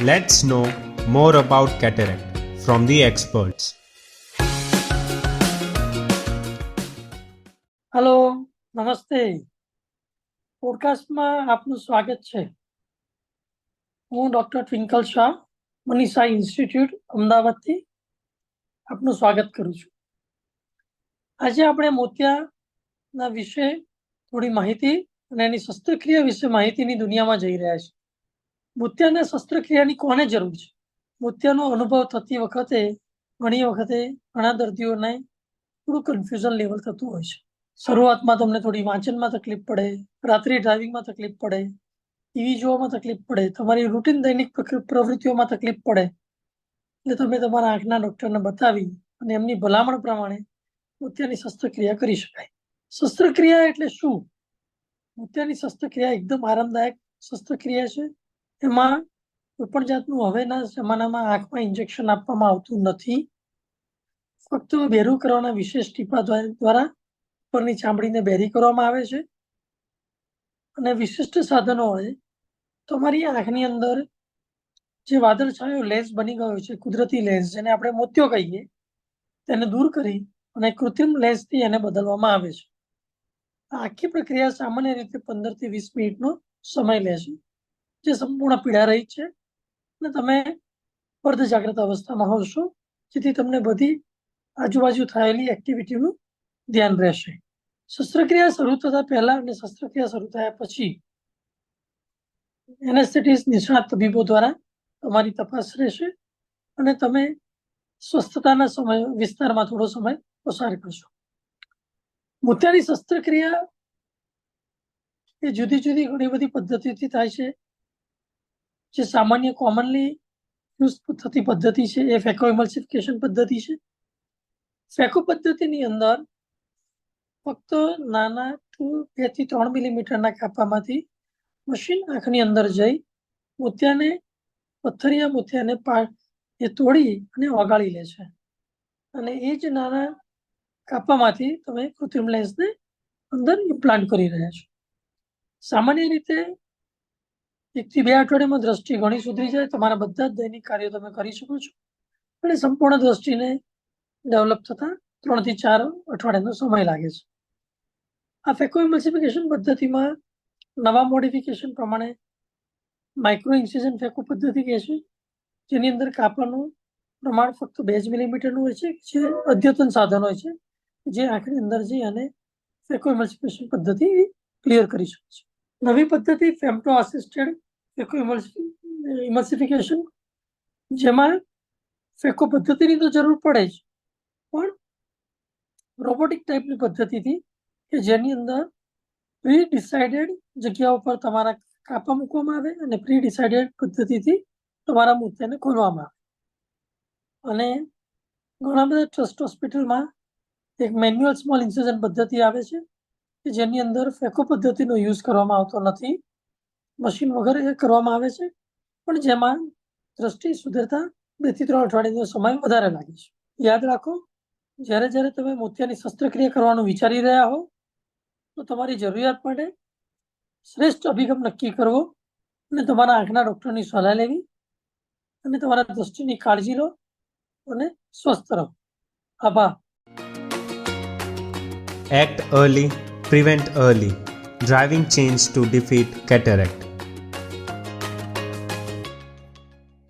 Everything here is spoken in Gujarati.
Let's know more about cataract from the experts. Hello, नमस्ते. પોડકાસ્ટમાં આપનું સ્વાગત છે. હું doctor twinkle Shah, Manisha institute અમદાવાદથી આપનું સ્વાગત કરું છું. આજે આપણે મોતિયાના વિશે થોડી માહિતી અને એની શસ્ત્રક્રિયા વિશે માહિતીની દુનિયામાં જઈ રહ્યા છીએ. મોતિયાના શસ્ત્રક્રિયાની કોને જરૂર છે? મોતિયાનો અનુભવ થતી વખતે ઘણા દર્દીઓને થોડું કન્ફ્યુઝન લેવલ થતું હોય છે. શરૂઆતમાં તમને થોડી વાંચનમાં તકલીફ પડે, રાત્રે ડ્રાઇવિંગમાં તકલીફ પડે, ટીવી જોવામાં તકલીફ પડે, તમારી રૂટીન દૈનિક પ્રવૃત્તિઓમાં તકલીફ પડે, એટલે તમે તમારા આંખના ડૉક્ટરને બતાવી અને એમની ભલામણ પ્રમાણે મોતિયાની શસ્ત્રક્રિયા કરી શકાય. શસ્ત્રક્રિયા એટલે શું? મોતિયાની શસ્ત્રક્રિયા એકદમ આરામદાયક શસ્ત્રક્રિયા છે. એમાં કોઈપણ જાતનું હવેના જમાનામાં આંખમાં ઇન્જેક્શન આપવામાં આવતું નથી. ફક્ત બેરું કરવાના વિશેષ ટીપા દ્વારા ઉપરની ચામડીને બેરી કરવામાં આવે છે અને વિશિષ્ટ સાધનો હોય. તમારી આંખની અંદર જે વાદળછાયો લેન્સ બની ગયો છે, કુદરતી લેન્સ જેને આપણે મોતિયો કહીએ, તેને દૂર કરી અને કૃત્રિમ લેન્સથી એને બદલવામાં આવે છે. આ આખી પ્રક્રિયા સામાન્ય રીતે 15 થી 20 મિનિટનો સમય લે છે, જે સંપૂર્ણ પીડા રહિત છે અને તમે અર્ધ જાગ્રત અવસ્થામાં હોશો, જેથી તમને બધી આજુબાજુ થયેલી એક્ટિવિટીનું ધ્યાન રહેશે. શસ્ત્રક્રિયા શરૂ થતા પહેલા અને શસ્ત્રક્રિયા શરૂ થયા પછી એનેસ્થેટિસ્ટ નિષ્ણાત તબીબો દ્વારા તમારી તપાસ રહેશે અને તમે સ્વસ્થતાના વિસ્તારમાં થોડો સમય પસાર કરશો. મોતિયાની શસ્ત્રક્રિયા એ જુદી જુદી ઘણી બધી પદ્ધતિથી થાય છે. જે સામાન્ય કોમનલી યુઝ થતી પદ્ધતિ છે એ ફેકો ઇમલ્સિફિકેશન પદ્ધતિ છે. ફેકો પદ્ધતિની અંદર ફક્ત નાના 2 થી 3 મિલીમીટરના કાપામાંથી મશીન આંખની અંદર જઈ પથ્થરિયા મોતિયાને તોડી અને ઓગાળી લે છે અને એ જ નાના કાપામાંથી તમે કૃત્રિમ લેન્સને અંદર ઇમ્પ્લાન્ટ કરી રહ્યા છો. સામાન્ય રીતે 1 થી 2 અઠવાડિયામાં દ્રષ્ટિ ઘણી સુધરી જાય. તમારા બધા જ દૈનિક કાર્યો તમે કરી શકો છો અને સંપૂર્ણ દ્રષ્ટિને ડેવલપ થતા 3 થી 4 અઠવાડિયાનો સમય લાગે છે. આ ફેકો ઇમલ્સિફિકેશન પદ્ધતિમાં નવા મોડિફિકેશન પ્રમાણે માઇક્રો ઇન્સિઝન ફેકો પદ્ધતિ કહે છે, જેની અંદર કાપાનું પ્રમાણ ફક્ત 2 મિલીમીટરનું હોય છે, જે અદ્યતન સાધન હોય છે, જે આંખની અંદર જઈ અને ફેકો ઇમલ્સિફિકેશન પદ્ધતિ ક્લિયર કરી શકે છે. નવી પદ્ધતિ ફેમ્ટો આસિસ્ટેડ ફેકો ઇમલ્સિફિકેશન, જેમાં ફેકો પદ્ધતિની તો જરૂર પડે જ, પણ રોબોટિક ટાઈપની પદ્ધતિથી કે જેની અંદર પ્રી ડિસાઇડેડ જગ્યાઓ પર તમારા કાપા મૂકવામાં આવે અને પ્રી ડિસાઇડેડ પદ્ધતિથી તમારા મોતિયાને ખોલવામાં આવે. અને ઘણા બધા ટ્રસ્ટ હોસ્પિટલમાં એક મેન્યુઅલ સ્મોલ ઇન્સિઝન પદ્ધતિ આવે છે કે જેની અંદર ફેકો પદ્ધતિનો યુઝ કરવામાં આવતો નથી, મશીન વગર એ કરવામાં આવે છે, પણ જેમાં દ્રષ્ટિ સુધરતા 2 થી 3 અઠવાડિયાનો સમય વધારે લાગે છે. યાદ રાખો, જ્યારે તમે મોતિયાની શસ્ત્રક્રિયા કરવાનું વિચારી રહ્યા હો તો તમારી જરૂરિયાત માટે શ્રેષ્ઠ અભિગમ નક્કી કરવો અને તમારા આંખના ડૉક્ટરની સલાહ લેવી અને તમારા દ્રષ્ટિની કાળજી લો અને સ્વસ્થ રહો. આભાર. Act early, prevent early. Driving change to defeat cataract.